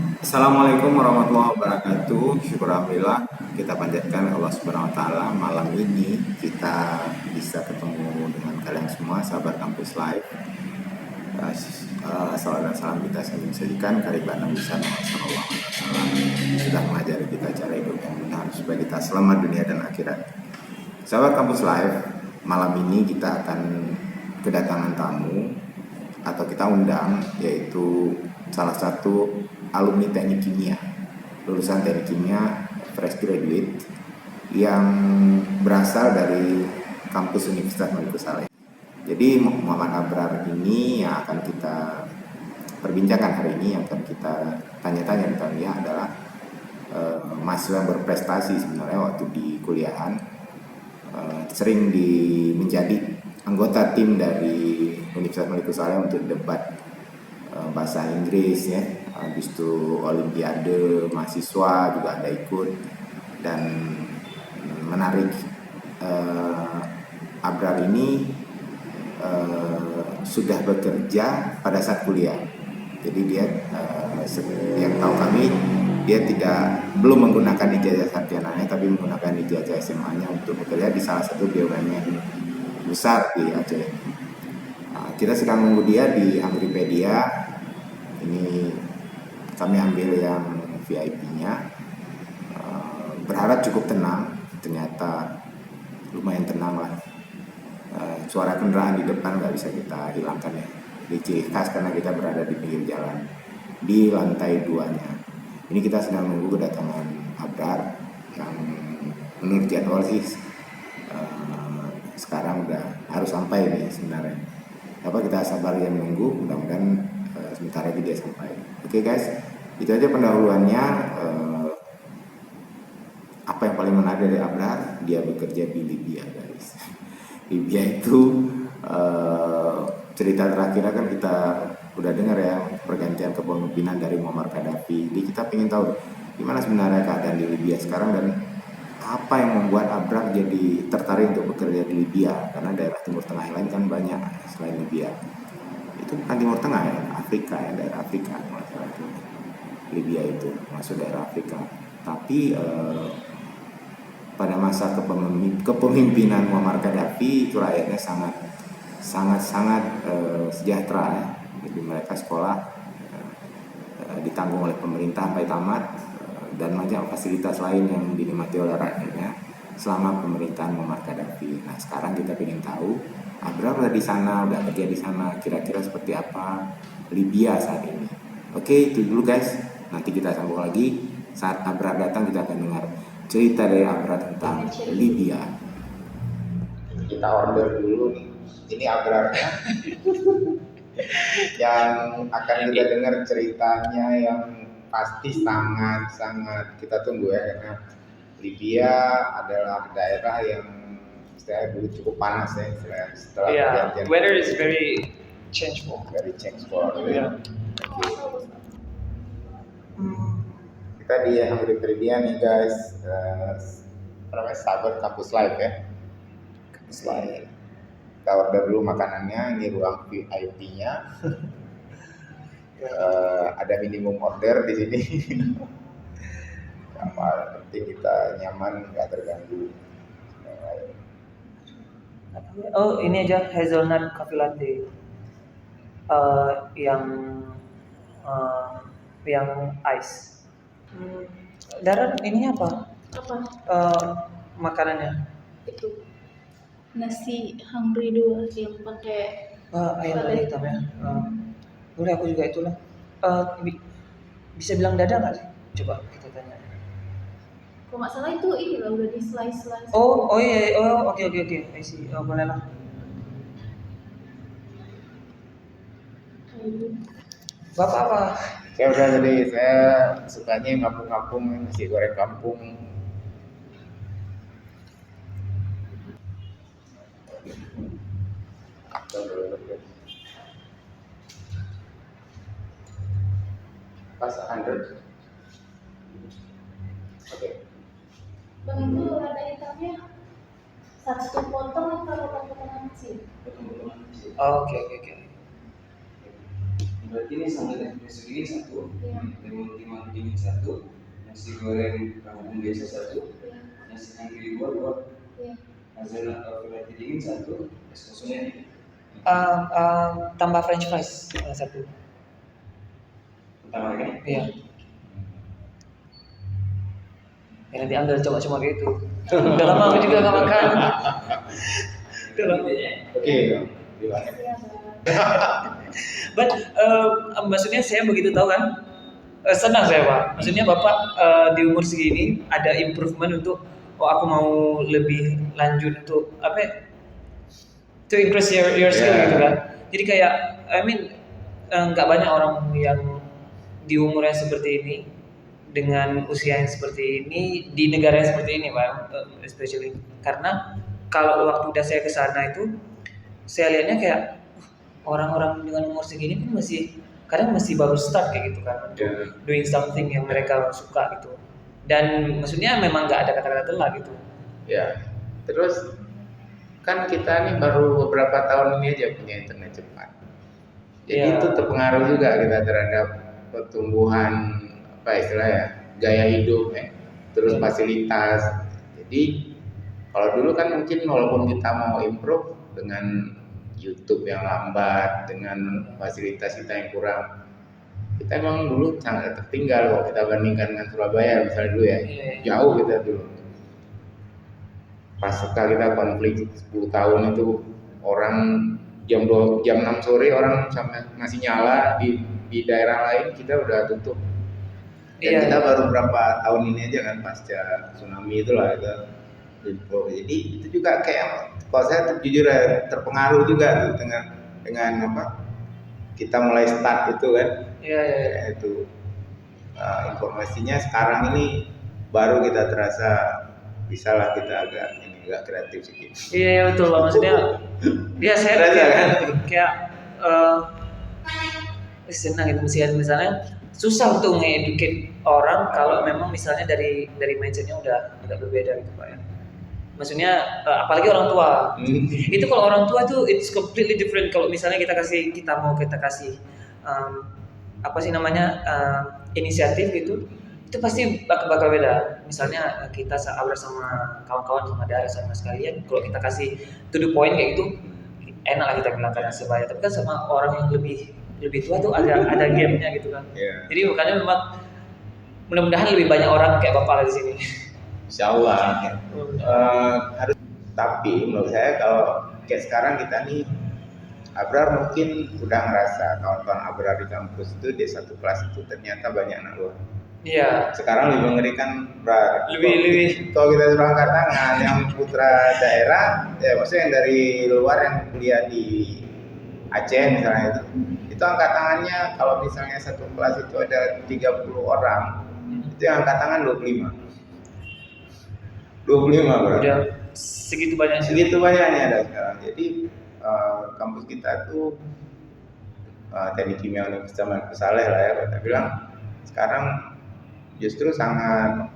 Assalamualaikum warahmatullahi wabarakatuh. Syukur alhamdulillah kita panjatkan Allah Subhanahu wa taala malam ini kita bisa ketemu dengan kalian semua sahabat kampus live. Salam dan salam kita sajikan kehadirat Nabi sallallahu alaihi wasallam sudah mengajari kita cara hidup yang benar supaya kita selamat dunia dan akhirat. Sahabat kampus live, malam ini kita akan kedatangan tamu atau kita undang, yaitu salah satu alumni teknik kimia, lulusan teknik kimia fresh graduate yang berasal dari kampus Universitas Maliku Saleh. Jadi Muhammad Abrar ini yang akan kita perbincangkan hari ini, yang akan kita tanya-tanya tentang dia adalah mahasiswa yang berprestasi sebenarnya waktu di kuliahan, sering menjadi anggota tim dari Universitas Maliku Saleh untuk debat bahasa Inggris ya. Habis itu olimpiade mahasiswa juga ada ikut. Dan menarik, Abrar ini sudah bekerja pada saat kuliah. Jadi dia yang tahu kami, dia belum menggunakan ijazah sarjananya, tapi menggunakan ijazah SMA-nya untuk bekerja di salah satu BUMN besar di Aceh. Kita sedang menunggu dia di Angripedia. Ini kami ambil yang VIP-nya. Berharap cukup tenang, ternyata lumayan tenang lah. Suara kendaraan di depan nggak bisa kita hilangkan ya. Di ciri khas karena kita berada di pinggir jalan di lantai 2-nya. Ini kita sedang menunggu kedatangan Abrar yang menurut jadwal sih sekarang udah harus sampai nih sebenarnya. Kita sabar ya menunggu, mudah-mudahan sebentar lagi dia sampai. Oke guys, itu aja pendahuluannya. Apa yang paling menarik dari Abrar, dia bekerja di Libya guys. Libya itu cerita terakhirnya kan kita udah dengar ya, pergantian kepemimpinan dari Muammar Gaddafi. Jadi kita ingin tahu gimana sebenarnya keadaan di Libya sekarang dan apa yang membuat Abrar jadi tertarik untuk bekerja di Libya, karena daerah Timur Tengah yang lain kan banyak selain Libya. Itu bukan Timur Tengah ya, Afrika ya, daerah Afrika masalah itu. Libya itu masuk daerah Afrika. Tapi pada masa kepemimpinan Muammar Gaddafi itu rakyatnya sangat sejahtera ya. Jadi mereka sekolah ditanggung oleh pemerintah sampai tamat, dan banyak fasilitas lain yang dinikmati oleh rakyatnya selama pemerintahan Muammar Gaddafi. Nah sekarang kita ingin tahu Abrar udah di sana, udah kerja di sana, kira-kira seperti apa Libya saat ini. Oke, itu dulu guys. Nanti kita sambung lagi saat Abrar datang. Kita akan dengar cerita dari Abrar tentang Libya. Kita order dulu. Ini Abrarnya yang akan kita dengar ceritanya, yang pasti sangat kita tunggu ya, karena Libya adalah daerah yang saya dulu cukup panas ya setelah perjanjian. Weather is very changeful. Yeah. Kita di Angripedia nih guys, sahabat kampus live ya. Kampus live. Kita order dulu makanannya, ini ruang VIP-nya. Ada minimum order di sini. Kamar penting kita nyaman, nggak terganggu. Oh, ini aja hazelnut coffee latte. Yang ice. Daran ini apa? Makanannya? Itu nasi hungry dua yang pakai ayam lada hitam ya. Boleh aku juga itulah. Bisa bilang dada nggak sih? Coba kita tanya. Kalau nggak salah itu ini lah udah di slice. Iya. Oke. I see. Boleh lah. Bapak apa? Saya udah tadi, saya sukanya ngapung-ngapung, nasi goreng kampung. Pas 100. Oke. Bang, itu lada hitamnya satu potong atau potongan kecil? Oke. Berarti ini sambal espresso dingin satu, Iya. lemon timah dingin satu, nasi goreng kampung biasa satu, Iya. nasi kangkiri dua, Iya. hazelnut coffee dingin satu, espressonya ini. Tambah French fries satu. Pertama kan? Iya. Ya, nanti ambil coba-coba kayak itu. Udah lama aku juga nggak makan. Udah lama. Oke, gimana? Iya, Bang. But maksudnya saya begitu tahu kan, senang saya Pak. Maksudnya Bapak di umur segini ada improvement untuk aku mau lebih lanjut untuk apa? Ya, to increase your skill Yeah. gitu kan. Jadi kayak nggak banyak orang yang di umur yang seperti ini dengan usia yang seperti ini di negara yang seperti ini Pak, especially karena kalau waktu udah saya ke sana itu saya lihatnya kayak orang-orang dengan umur segini pun kadang masih baru start kayak gitu kan untuk Yeah. doing something yang mereka suka gitu, dan maksudnya memang nggak ada kata-kata telah gitu. Ya, terus kan kita nih baru beberapa tahun ini aja punya internet cepat. Jadi Iya. itu terpengaruh juga kita terhadap pertumbuhan apa istilahnya gaya hidup ya, terus fasilitas. Jadi kalau dulu kan mungkin walaupun kita mau improve dengan YouTube yang lambat, dengan fasilitas kita yang kurang, kita emang dulu sangat tertinggal kalau kita bandingkan dengan Surabaya misalnya dulu ya, Iya. jauh kita dulu. Pasca kita konflik 10 tahun itu orang jam 6 sore orang sampai masih nyala di daerah lain kita udah tutup. Dan Iya. kita baru berapa tahun ini aja kan pasca tsunami itulah itu. Jadi itu juga kayak kalau saya jujur ya, terpengaruh juga tuh dengan apa kita mulai start itu kan. Iya. Ya, itu informasinya sekarang ini baru kita terasa bisalah kita agak kreatif sedikit. Iya betul Pak. Maksudnya ya saya Terasa, kan? kayak senang gitu misalnya susah untuk nge-educate orang kalau memang misalnya dari mindsetnya udah agak berbeda gitu Pak ya. Maksudnya apalagi orang tua. Itu kalau orang tua tuh it's completely different. Kalau misalnya kita kasih apa sih namanya inisiatif gitu, itu pasti bakal beda. Misalnya kita sahabat sama kawan-kawan sama daerah sama sekalian, kalau kita kasih to the point kayak gitu, enak lah kita bilang karena sebaya. Tapi kan sama orang yang lebih tua tuh ada game-nya gitu kan. Yeah. Jadi makanya memang mudah-mudahan lebih banyak orang kayak bapak lah di sini. Insyaallah harus. Tapi menurut saya kalau kayak sekarang kita nih Abrar mungkin udah ngerasa kawan-kawan Abrar di kampus itu di satu kelas itu ternyata banyak anak luar. Iya. Sekarang lebih mengerikan Abrar. Lebih. Kalau kita suruh angkat tangan yang putra daerah, ya maksudnya yang dari luar yang kuliah di Aceh misalnya itu angkat tangannya kalau misalnya satu kelas itu ada 30 orang, itu yang angkat tangan 25 bro. Udah segitu banyak. Segitu banyaknya ada sekarang. Jadi kampus kita tuh Teknik Kimia Universitas Malik Saleh lah ya, kita bilang sekarang justru sangat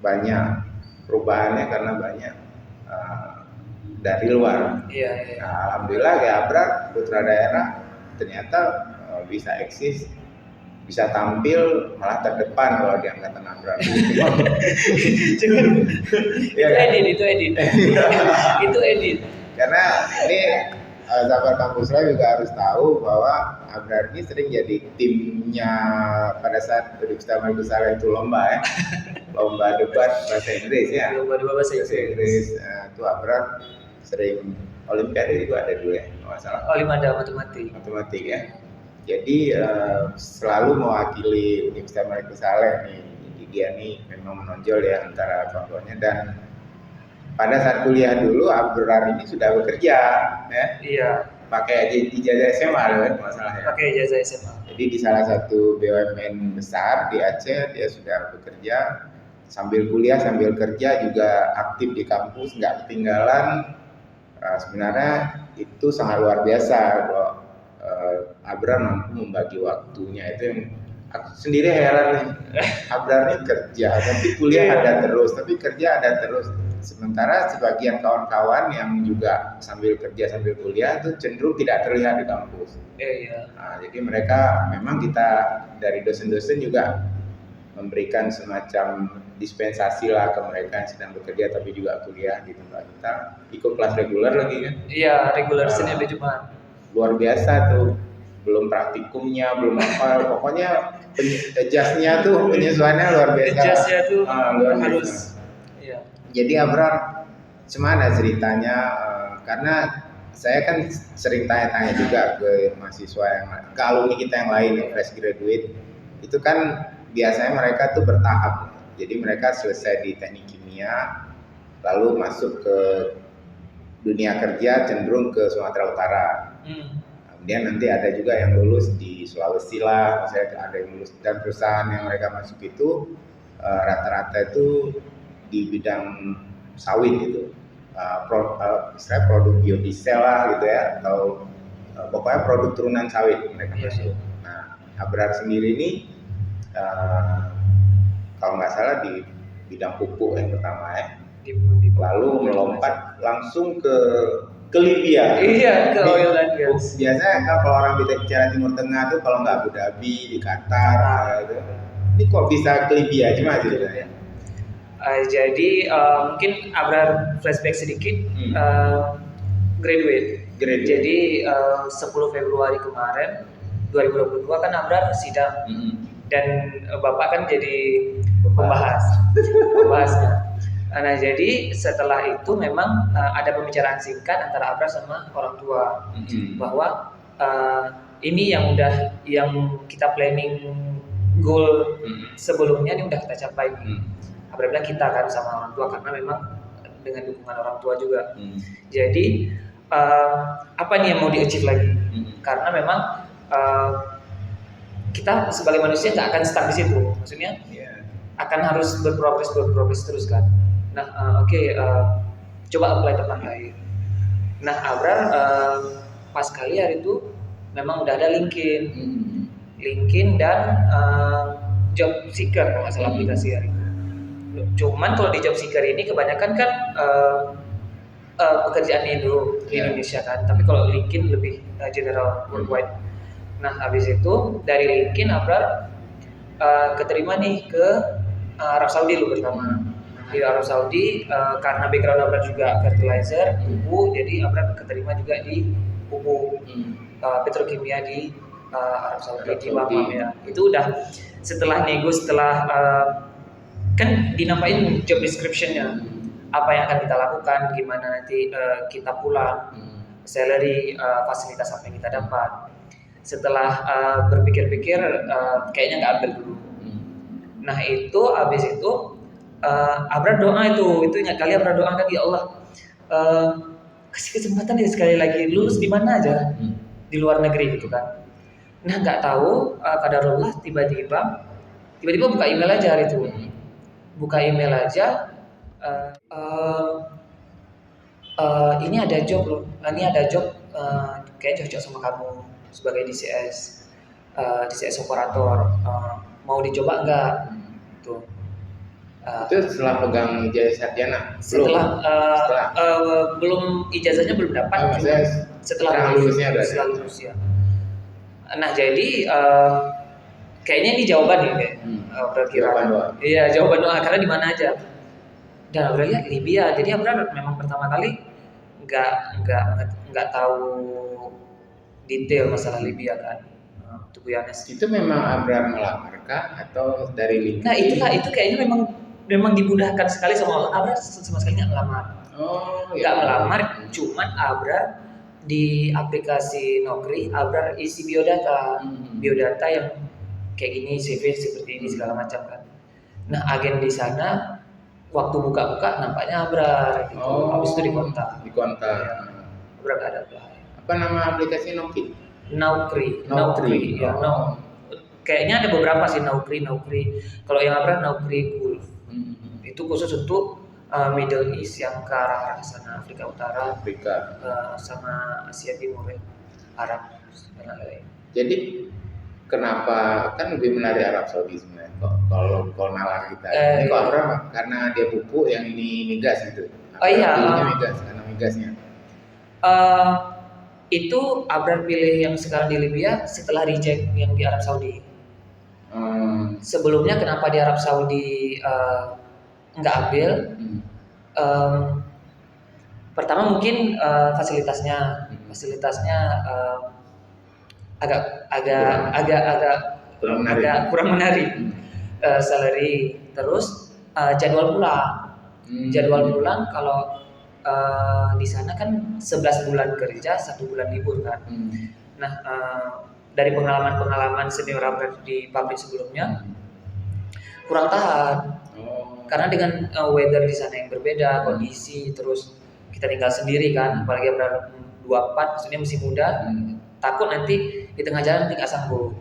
banyak perubahannya karena banyak dari luar. Iya. Nah, alhamdulillah kayak Abrar putra daerah ternyata bisa eksis, bisa tampil malah terdepan kalau di angkatan Abrar. Itu edit. Itu edit. Karena ini sahabat kampus saya juga harus tahu bahwa Abrar ini sering jadi timnya pada saat Universitas Malik Saleh itu lomba ya, lomba debat bahasa Inggris ya. Lomba debat bahasa Inggris. Itu Abrar sering Olimpiade juga ada dulu ya, nggak masalah. Olimpiade matematik Ya. Jadi selalu mewakili Universitas Malik Saleh nih. Jadi dia nih memang menonjol ya antara kawan-kawannya, dan pada saat kuliah dulu Abrar ini sudah bekerja ya. Iya. Pakai ijazah SMA kan masalahnya. Pakai ijazah SMA. Jadi di salah satu BUMN besar di Aceh dia sudah bekerja sambil kuliah sambil kerja, juga aktif di kampus, nggak ketinggalan. Sebenarnya itu sangat luar biasa kalau Abrar mampu membagi waktunya. Itu yang aku sendiri heran nih. Abrar ini kerja tapi kuliah ada terus, tapi kerja ada terus. Sementara sebagian kawan-kawan yang juga sambil kerja sambil kuliah itu cenderung tidak terlihat di kampus. Iya. Nah, jadi mereka memang kita dari dosen-dosen juga memberikan semacam dispensasi lah ke mereka yang sedang bekerja tapi juga kuliah di tempat kita, ikut kelas reguler lagi kan. Iya, regular Senin sampai Jumat. Luar biasa tuh, belum praktikumnya, belum apa, pokoknya adjustnya tuh penyesuaiannya luar biasa. Adjustnya tuh luar harus. biasa. Iya. Jadi Abrar, gimana ceritanya? Karena saya kan sering tanya-tanya juga ke mahasiswa yang, ke alumni kita yang lain yang fresh graduate, itu kan biasanya mereka tuh bertahap. Jadi mereka selesai di teknik kimia, lalu masuk ke dunia kerja cenderung ke Sumatera Utara. Kemudian nanti ada juga yang lulus di Sulawesi lah, misalnya ada yang lulus, dan perusahaan yang mereka masuk itu rata-rata itu di bidang sawit gitu, istilah produk biodiesel lah gitu ya, atau pokoknya produk turunan sawit mereka masuk. Nah, Abrar sendiri ini kalau nggak salah di bidang pupuk yang pertama ya, lalu melompat langsung ke Libya. Iya, ke oil and gas. Biasanya kalau orang bicara Timur Tengah tuh kalau nggak Abu Dhabi, di Qatar gitu. Ini kok bisa ke Libya gimana ceritanya? Jadi mungkin Abrar flashback sedikit. Graduate. Jadi 10 Februari kemarin 2022 kan Abrar sidang. Dan Bapak kan jadi pembahasnya. Nah, jadi setelah itu memang ada pembicaraan singkat antara Abrar sama orang tua bahwa ini yang kita planning goal sebelumnya ini udah kita capai. Abrar bilang kita kan sama orang tua karena memang dengan dukungan orang tua juga. Jadi apa nih yang mau di-achieve lagi? Karena memang kita sebagai manusia nggak akan stuck di situ, maksudnya akan harus berprogres terus kan. Nah, coba apply tempat lain. Nah, Abrar pas kali hari itu memang udah ada LinkedIn dan job seeker kalau nggak salah aplikasi hari itu. Cuman kalau di job seeker ini kebanyakan kan pekerjaannya dulu di Indonesia kan, tapi kalau LinkedIn lebih general worldwide. Nah, habis itu dari LinkedIn Abrar keterima nih ke Arab Saudi dulu pertama. Di Arab Saudi karena background Abrar juga fertilizer, pupuk, jadi Abrar keterima juga di pupuk petrokimia di Arab Saudi di Bamam ya. Itu udah setelah nego, setelah kan dinampain job description-nya, apa yang akan kita lakukan, gimana nanti kita pulang, salary, fasilitas apa yang kita dapat. Setelah berpikir-pikir kayaknya nggak ambil dulu. Nah itu abis itu Abrar doa itu ingat kali Abrar doa kan, ya Allah kasih kesempatan ya sekali lagi, lulus di mana aja di luar negeri gitu kan. Nah nggak tahu qadarullah tiba-tiba buka email aja hari itu, ini ada job loh, kayak cocok sama kamu sebagai DCS operator, mau dicoba nggak? Tuh. Itu setelah pegang ijazah sarjana? Belum, ijazahnya belum dapat. Setelah lulusnya udah. Setelah lulus ya. Nah jadi kayaknya ini jawaban ya kayak jawaban doa. Iya, jawaban doa, karena di mana aja. Dan Abrar lihat Libya, jadi Abrar memang pertama kali nggak tahu detail masalah Libya kan. Itu memang Abrar melamarkah atau dari LinkedIn? Nah itu kayaknya memang dimudahkan sekali sama Allah. Abrar sama sekali nggak melamar. Nggak melamar, cuman Abrar di aplikasi Naukri, Abrar isi biodata yang kayak gini, CV seperti ini segala macam kan. Nah agen di sana waktu buka-buka nampaknya Abrar gitu. Habis itu dikontak. Ya, Abrar nggak ada apply. Apa nama aplikasi Naukri? Naukri. Ya, kayaknya ada beberapa sih Naukri. Kalau yang Abrar Naukri Gulf. Itu khusus untuk Middle East yang ke arah sana, Afrika Utara, Afrika, sama Asia Timur, Arab dan lain-lain. Jadi kenapa kan lebih menarik Arab Saudi sebenarnya kalau nalar kita. Ini kok Abraham karena dia pupuk, yang ini migas gitu. Oh iya. Pilihnya migas karena migasnya. Itu Abraham pilih yang sekarang di Libya setelah reject yang di Arab Saudi. Sebelumnya kenapa di Arab Saudi nggak ambil? Pertama mungkin fasilitasnya agak kurang menarik. Salary, terus jadwal pulang kalau di sana kan 11 bulan kerja, 1 bulan libur kan. Nah, dari pengalaman senior Abraham di pabrik sebelumnya kurang tahan. Karena dengan weather di sana yang berbeda, kondisi, terus kita tinggal sendiri kan, apalagi Abraham 24, maksudnya masih muda, takut nanti di tengah jalan nanti nggak sanggup.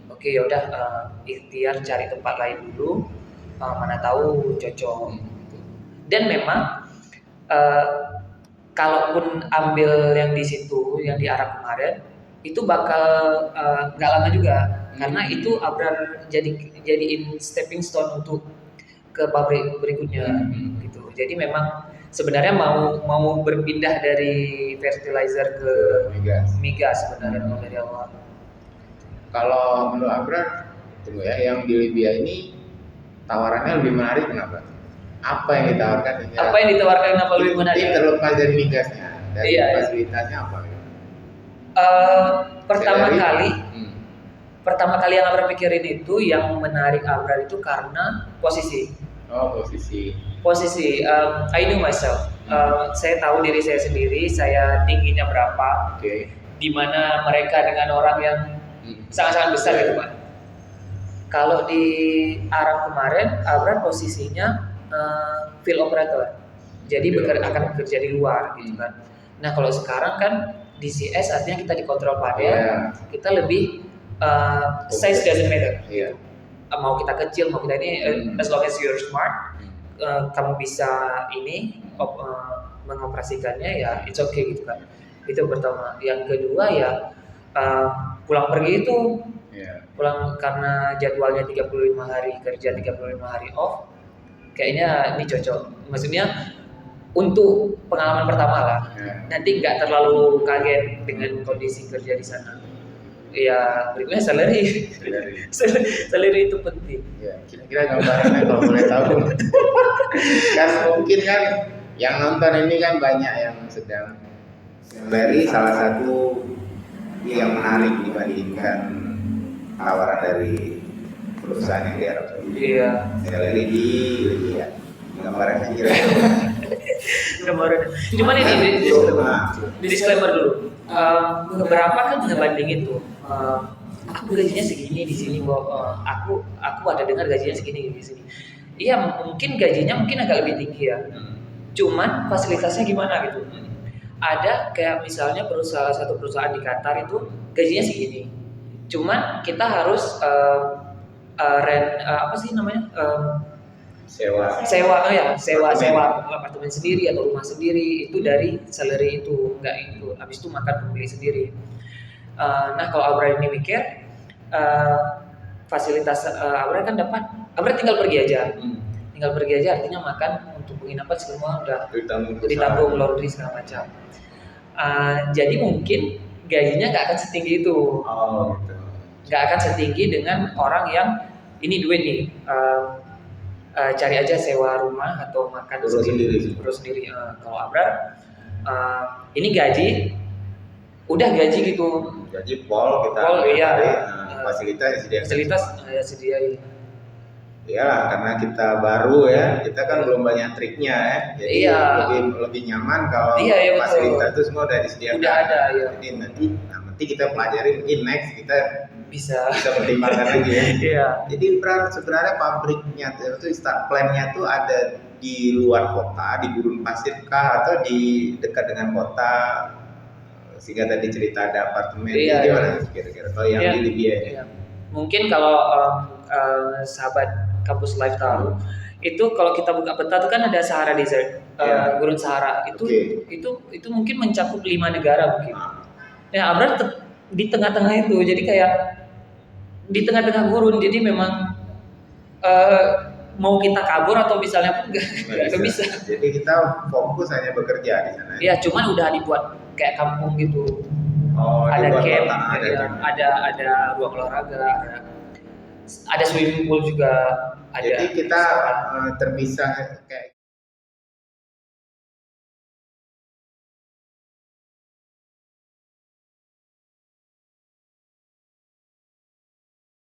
Oke, yaudah ikhtiar cari tempat lain dulu, mana tahu cocok. Dan memang kalaupun ambil yang di situ, yang di Arab kemarin, itu bakal nggak lama juga, karena itu Abraham jadiin stepping stone untuk ke pabrik berikutnya gitu. Jadi memang sebenarnya mau berpindah dari fertilizer ke migas sebenarnya mau dari awal. Kalau menurut Abraham, tunggu ya, yang di Libya ini tawarannya lebih menarik kenapa? Apa yang ditawarkan? Apa yang ditawarkan kenapa lebih menarik? Ini terlepas dari migasnya, dari fasilitasnya apa? Pertama kali yang Abraham pikirin itu, yang menarik Abraham itu karena posisi. I know myself. Saya tahu diri saya sendiri, saya tingginya berapa, di mana mereka dengan orang yang sangat-sangat besar gitu Pak. Kalau di Arab kemarin, Abraham posisinya field operator, jadi akan bekerja di luar gitu kan. Nah kalau sekarang kan DCS artinya kita dikontrol padel, kita lebih size doesn't matter. Mau kita kecil, mau kita ini, as long as you're smart, kamu bisa ini mengoperasikannya, ya it's okay gitu kan. Itu pertama. Yang kedua ya pulang pergi itu, pulang karena jadwalnya 35 hari kerja, 35 hari off, kayaknya ini cocok. Maksudnya untuk pengalaman pertama lah, nanti nggak terlalu kaget dengan kondisi kerja di sana. Ya berikutnya salary itu penting. Ya, kira-kira gambarannya kalau boleh tahu. Kan mungkin kan yang nonton ini kan banyak yang sedang dari salah satu yang menarik dibandingkan tawaran dari perusahaan yang di Arab Saudi. Salary di Libya. Gambarannya kira-kira. Cuman ini di disclaimer dulu. Beberapa kan ngebandingin tuh. Aku gajinya segini di sini, aku ada dengar gajinya segini di sini. Iya, mungkin gajinya agak lebih tinggi ya. Cuman fasilitasnya gimana gitu. Ada kayak misalnya satu perusahaan di Qatar itu gajinya segini. Cuman kita harus sewa apartemen sendiri atau rumah sendiri, itu dari salary itu, enggak itu. Habis itu makan beli sendiri. Nah kalau Abraham ini mikir fasilitas Abraham kan dapat, Abraham tinggal pergi aja, artinya makan untuk penginapan semua udah ditanggung, laundry segala macam. Jadi mungkin gajinya nggak akan setinggi itu, nggak akan setinggi dengan orang yang ini duit nih, cari aja sewa rumah atau makan sendiri. Kalau Abraham ini gaji gitu. Gaji kita fasilitas sediain. Ya karena kita baru ya, kita kan belum banyak triknya ya. Jadi lebih nyaman kalau fasilitas itu semua udah disediakan. Udah ada ya. Jadi nanti kita pelajari, mungkin next kita bisa pertimbangkan lagi ya. Iya. Jadi sebenarnya pabriknya itu start plan-nya tuh ada di luar kota, di gurun pasir kah, atau di dekat dengan kota? Sehingga tadi cerita ada apartemen, gimana kira-kira kalau yang di Libya ini? Mungkin kalau sahabat Kampus Live tahu, itu kalau kita buka peta itu kan ada Sahara Desert, gurun Sahara itu mungkin mencakup 5 negara mungkin. Ya Abraham di tengah-tengah itu, jadi kayak di tengah-tengah gurun, jadi memang mau kita kabur atau misalnya pun nggak bisa. Jadi kita fokus hanya bekerja di sana. Ya cuman udah dibuat kayak kampung gitu. Oh, Ada dibuat camp, kota, ada ruang olahraga, ada swimming pool juga, ada Jadi kita restoran. terpisah kayak